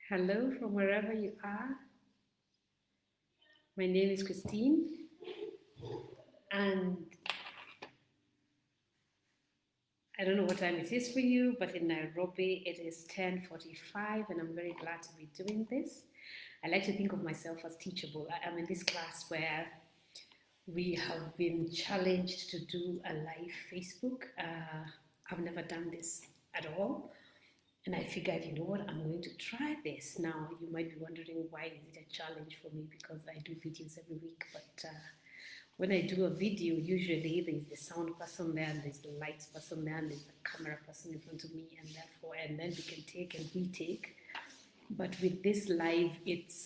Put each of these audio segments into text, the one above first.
Hello from wherever you are. My name is Christine, and I don't know what time it is for you, but in Nairobi it is 10:45, and I'm very glad to be doing this. I like to think of myself as teachable. I am in this class where we have been challenged to do a live Facebook. I've never done this at all. And I figured, you know what, I'm going to try this. Now, you might be wondering why is it a challenge for me, because I do videos every week. But when I do a video, usually there's the sound person there, and there's the lights person there, and there's the camera person in front of me, and then we can take and retake. But with this live, it's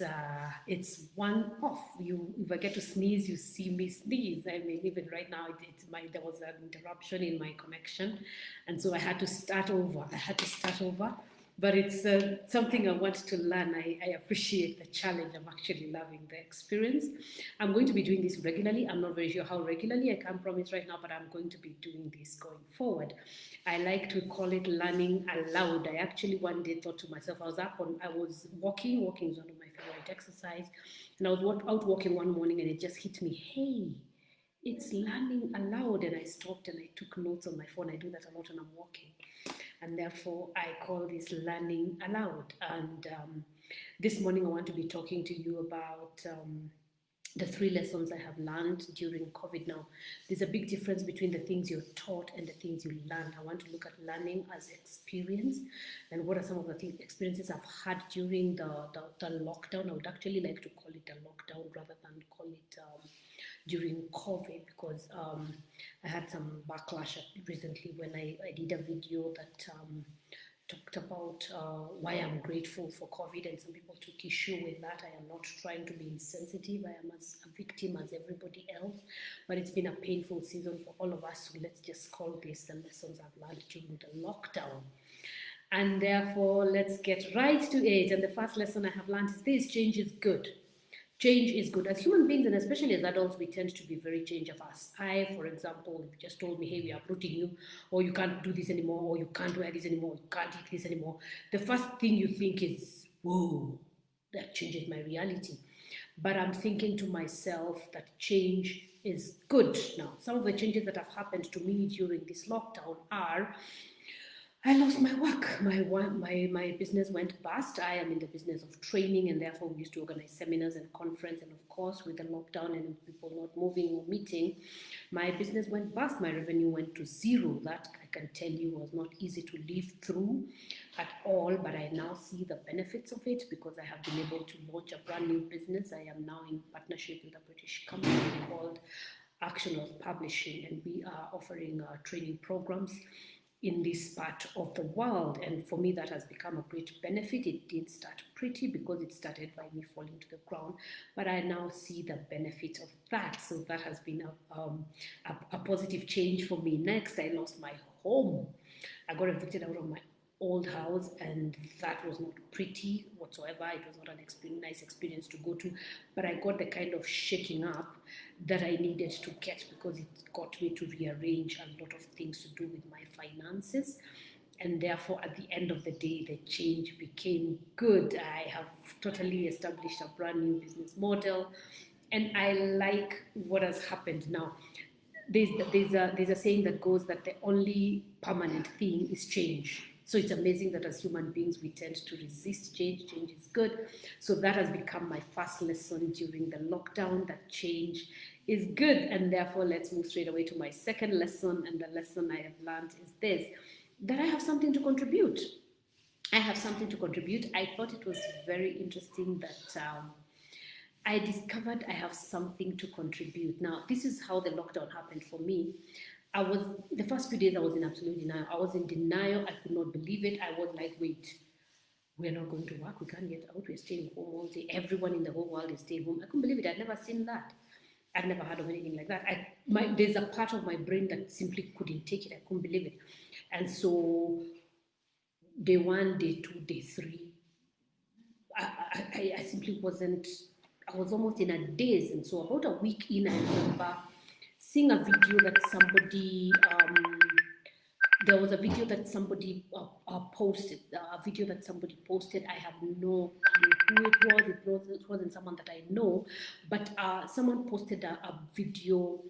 one off. If I get to sneeze, you see me sneeze. I mean, even right now, there was an interruption in my connection, and so I had to start over. But it's something I want to learn. I appreciate the challenge. I'm actually loving the experience. I'm going to be doing this regularly. I'm not very sure how regularly. I can't promise right now, but I'm going to be doing this going forward. I like to call it learning aloud. I actually one day thought to myself, I was walking. Walking is one of my favorite exercise. And I was out walking one morning, and it just hit me, hey, it's learning aloud. And I stopped and I took notes on my phone. I do that a lot when I'm walking. And therefore, I call this learning aloud. And this morning, I want to be talking to you about the 3 lessons I have learned during COVID. Now, there's a big difference between the things you're taught and the things you learn. I want to look at learning as experience, and what are some of the experiences I've had during the lockdown. I would actually like to call it a lockdown rather than call it during COVID, because I had some backlash recently when I did a video that talked about why I'm grateful for COVID, and some people took issue with that. I am not trying to be insensitive. I am as a victim as everybody else, but it's been a painful season for all of us. So let's just call this the lessons I've learned during the lockdown. And therefore, let's get right to it. And the first lesson I have learned is this: change is good. Change is good. As human beings, and especially as adults, we tend to be very change averse. For example, if you just told me, hey, we are uprooting you, or you can't do this anymore, or you can't wear this anymore, you can't eat this anymore, the first thing you think is, whoa, that changes my reality. But I'm thinking to myself that change is good. Now, some of the changes that have happened to me during this lockdown are, I lost my work. My business went bust. I am in the business of training, and therefore we used to organize seminars and conference. And of course, with the lockdown and people not moving or meeting, my business went bust. My revenue went to zero. That, I can tell you, was not easy to live through at all. But I now see the benefits of it, because I have been able to launch a brand new business. I am now in partnership with a British company called Action of Publishing, and we are offering training programs in this part of the world. And for me, that has become a great benefit. It did start pretty, because it started by me falling to the ground, but I now see the benefit of that. So that has been a positive change for me. Next, I lost my home. I got evicted out of my old house, and that was not pretty whatsoever. It was not an nice experience to go to, but I got the kind of shaking up that I needed to get, because it got me to rearrange a lot of things to do with my finances. And therefore, at the end of the day, the change became good. I have totally established a brand new business model, and I like what has happened now. There's a saying that goes that the only permanent thing is change. So it's amazing that as human beings, we tend to resist change. Change is good. So that has become my first lesson during the lockdown, that change is good. And therefore, let's move straight away to my second lesson. And the lesson I have learned is this: that I have something to contribute. I have something to contribute. I thought it was very interesting that I discovered I have something to contribute. Now, this is how the lockdown happened for me. The first few days I was in absolute denial. I was in denial. I could not believe it. I was like, wait, we're not going to work. We can't get out. We're staying home all day. Everyone in the whole world is staying home. I couldn't believe it. I'd never seen that. I'd never heard of anything like that. There's a part of my brain that simply couldn't take it. I couldn't believe it. And so day 1, day 2, day 3, I simply wasn't, I was almost in a daze. And so about a week in, I remember seeing a video that somebody there was a video that somebody posted, I have no clue who it was. It wasn't someone that I know, but someone posted a video,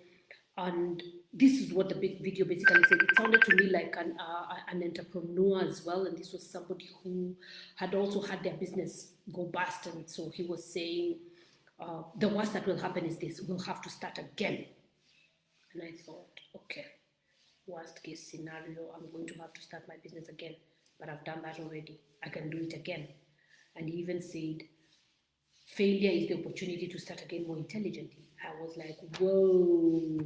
and this is what the big video basically said. It sounded to me like an entrepreneur as well, and this was somebody who had also had their business go bust, and so he was saying, the worst that will happen is this: we'll have to start again. And I thought, okay, worst case scenario, I'm going to have to start my business again, but I've done that already. I can do it again. And he even said, failure is the opportunity to start again more intelligently. I was like, whoa,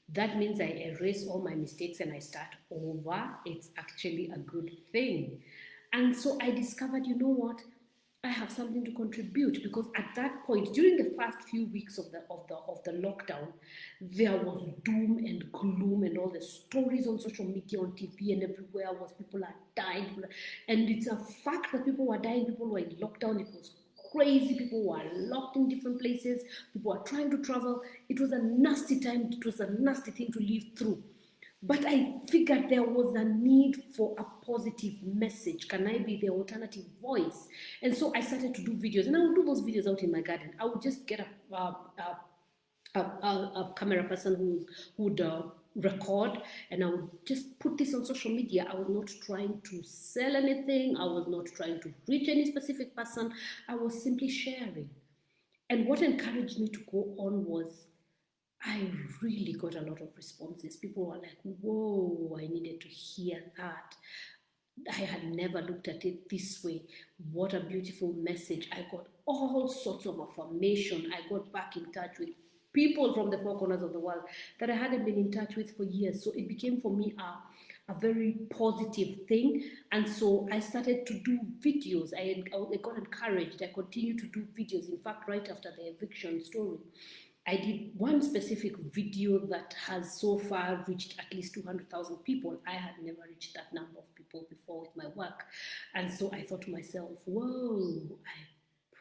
that means I erase all my mistakes and I start over. It's actually a good thing. And so I discovered, you know what? I have something to contribute, because at that point, during the first few weeks of the lockdown, there was doom and gloom, and all the stories on social media, on TV, and everywhere was people are dying, and it's a fact that people were dying. People were in lockdown. It was crazy. People were locked in different places. People were trying to travel. It was a nasty time. It was a nasty thing to live through. But I figured there was a need for a positive message. Can I be the alternative voice? And so I started to do videos, and I would do those videos out in my garden. I would just get a camera person who would record, and I would just put this on social media. I was not trying to sell anything. I was not trying to reach any specific person. I was simply sharing. And what encouraged me to go on was, I really got a lot of responses. People were like, whoa, I needed to hear that. I had never looked at it this way. What a beautiful message. I got all sorts of affirmation. I got back in touch with people from the four corners of the world that I hadn't been in touch with for years. So it became for me a very positive thing. And so I started to do videos. I got encouraged. I continued to do videos. In fact, right after the eviction story, I did one specific video that has so far reached at least 200,000 people. I had never reached that number of people before with my work. And so I thought to myself, whoa, I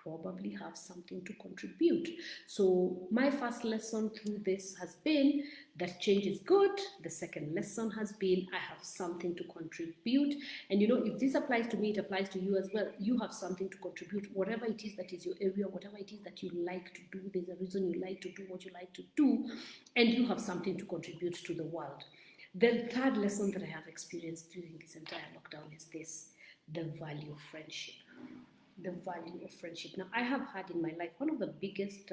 probably have something to contribute. So my first lesson through this has been that change is good. The second lesson has been I have something to contribute. And you know, if this applies to me, it applies to you as well. You have something to contribute, whatever it is that is your area, whatever it is that you like to do. There's a reason you like to do what you like to do, and you have something to contribute to the world. The third lesson that I have experienced during this entire lockdown is this: the value of friendship. The value of friendship. Now, I have had in my life, one of the biggest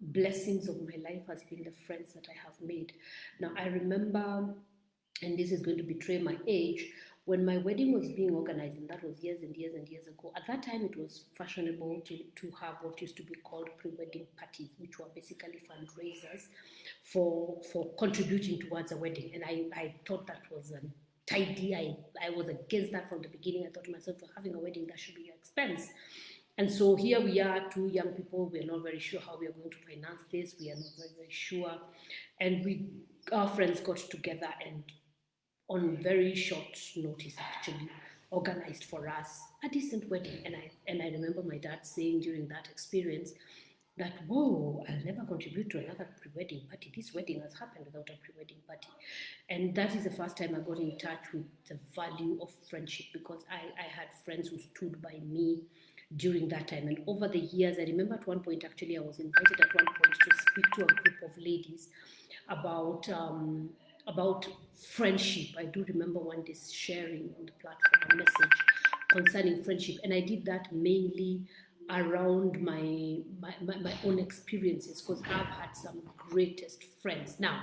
blessings of my life has been the friends that I have made. Now, I remember, and this is going to betray my age, when my wedding was being organized, and that was years and years and years ago. At that time, it was fashionable to have what used to be called pre-wedding parties, which were basically fundraisers for contributing towards a wedding. And I thought that was an tidy. I was against that from the beginning. I thought to myself, for having a wedding, that should be your expense. And so here we are, two young people. We're not very sure how we are going to finance this. We are not very, very sure. And our friends got together and on very short notice, actually, organized for us a decent wedding. And I remember my dad saying during that experience that, whoa, I'll never contribute to another pre-wedding party. This wedding has happened without a pre-wedding party. And that is the first time I got in touch with the value of friendship, because I had friends who stood by me during that time. And over the years, I remember at one point, actually, I was invited at one point to speak to a group of ladies about friendship. I do remember one day sharing on the platform a message concerning friendship. And I did that mainly around my own experiences, because I've had some greatest friends. Now,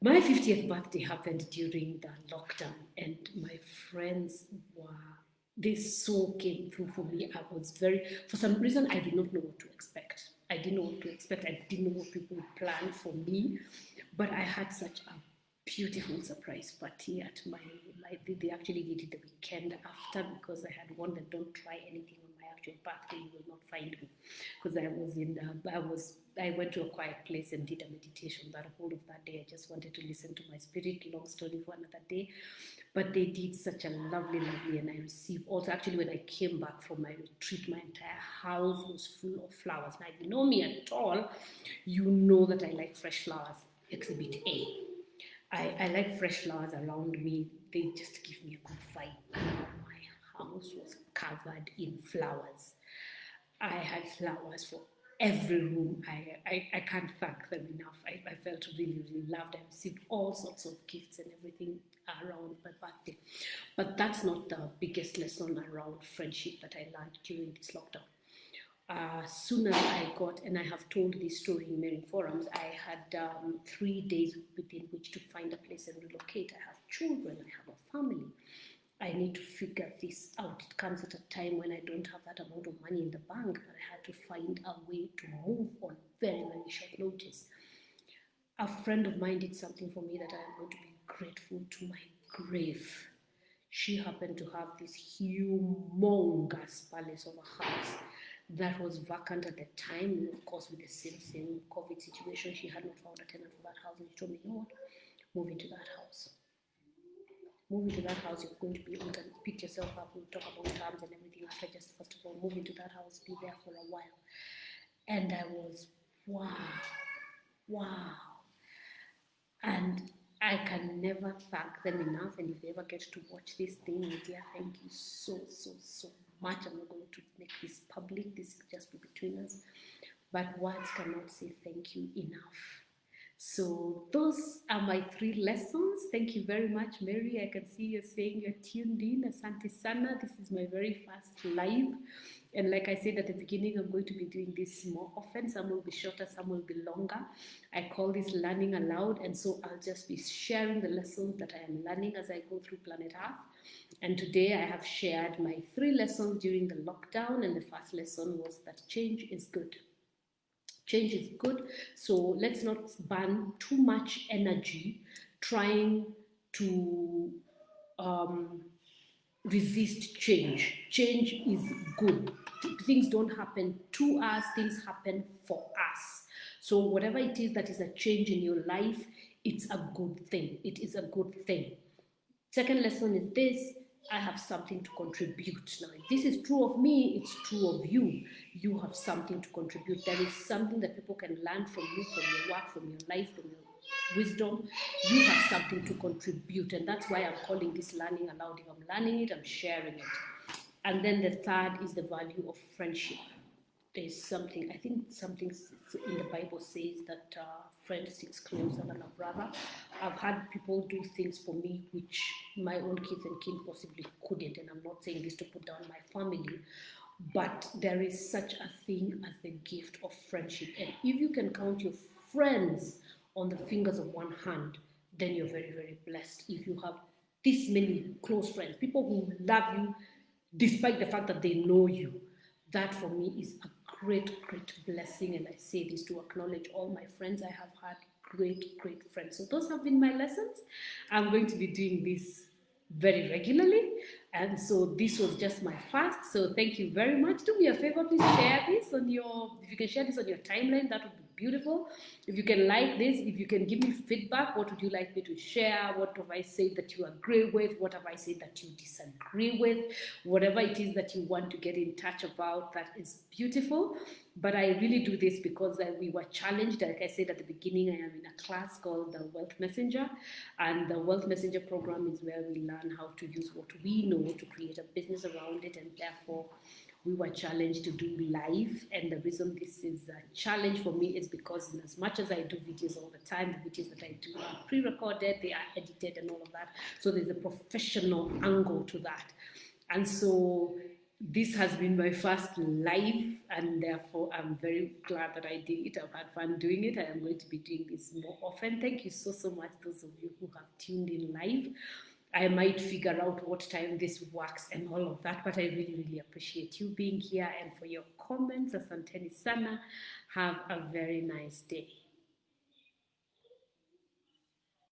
my 50th birthday happened during the lockdown, and my friends they so came through for me. For some reason, I did not know what to expect. I didn't know what to expect. I didn't know what people would plan for me, but I had such a beautiful surprise party at my life. They actually did it the weekend after, because I had warned them, don't try anything on my actual birthday, you will not find me, because I went to a quiet place and did a meditation. That whole of that day, I just wanted to listen to my spirit. Long story for another day. But they did such a lovely, and I received also, actually, when I came back from my retreat, my entire house was full of flowers. Now, if you know me at all, you know that I like fresh flowers, exhibit A. I like fresh flowers around me. They just give me a good vibe. My house was covered in flowers. I had flowers for every room. I can't thank them enough. I felt really, really loved. I received all sorts of gifts and everything around my birthday. But that's not the biggest lesson around friendship that I learned during this lockdown. Soon as I got, and I have told this story in many forums, I had 3 days within which to find a place and relocate. I have children, I have a family. I need to figure this out. It comes at a time when I don't have that amount of money in the bank, but I had to find a way to move on very, very short notice. A friend of mine did something for me that I am going to be grateful to my grave. She happened to have this humongous palace of a house that was vacant at the time. Of course, with the same COVID situation, she had not found a tenant for that house. And she told me, you know what, move into that house. Move into that house, you're going to be able to pick yourself up. We'll talk about terms and everything after. Just first of all, move into that house, be there for a while. And I was, wow. And I can never thank them enough. And if they ever get to watch this thing, dear, thank you so much. I'm not going to make this public. This will just be between us. But words cannot say thank you enough. So those are my 3 lessons. Thank you very much, Mary. I can see you're saying you're tuned in. Asante sana. This is my very first live. And like I said at the beginning, I'm going to be doing this more often. Some will be shorter, some will be longer. I call this learning aloud. And so I'll just be sharing the lessons that I am learning as I go through Planet Earth. And today I have shared my 3 lessons during the lockdown. And the first lesson was that change is good. Change is good, so let's not burn too much energy trying to resist change. Change is good. Things don't happen to us, things happen for us. So whatever it is that is a change in your life, it's a good thing. It is a good thing. Second lesson is this: I have something to contribute. Now, if this is true of me, it's true of you. You have something to contribute. There is something that people can learn from you, from your work, from your life, from your wisdom. You have something to contribute. And that's why I'm calling this learning aloud. If I'm learning it, I'm sharing it. And then the third is the value of friendship. There's something, I think something in the Bible says that friend sticks closer than a brother. I've had people do things for me which my own kids and kin possibly couldn't, and I'm not saying this to put down my family, but there is such a thing as the gift of friendship. And if you can count your friends on the fingers of one hand, then you're very, very blessed. If you have this many close friends, people who love you despite the fact that they know you, that for me is a great blessing. And I say this to acknowledge all my friends. I have had great friends. So those have been my lessons. I'm going to be doing this very regularly, and so this was just my first. So thank you very much. Do me a favor, please share this on your, if you can share this on your timeline, that would be beautiful. If you can like this, if you can give me feedback, what would you like me to share? What have I said that you agree with? What have I said that you disagree with? Whatever it is that you want to get in touch about, that is beautiful. But I really do this because we were challenged. Like I said at the beginning, I am in a class called the Wealth Messenger, and the Wealth Messenger program is where we learn how to use what we know to create a business around it, and therefore we were challenged to do live. And the reason this is a challenge for me is because as much as I do videos all the time, the videos that I do are pre-recorded, they are edited and all of that. So there's a professional angle to that. And so this has been my first live, and therefore I'm very glad that I did it. I've had fun doing it. I am going to be doing this more often. Thank you so much, those of you who have tuned in live. I might figure out what time this works and all of that, but I really appreciate you being here and for your comments. Asanteni sana. Have a very nice day.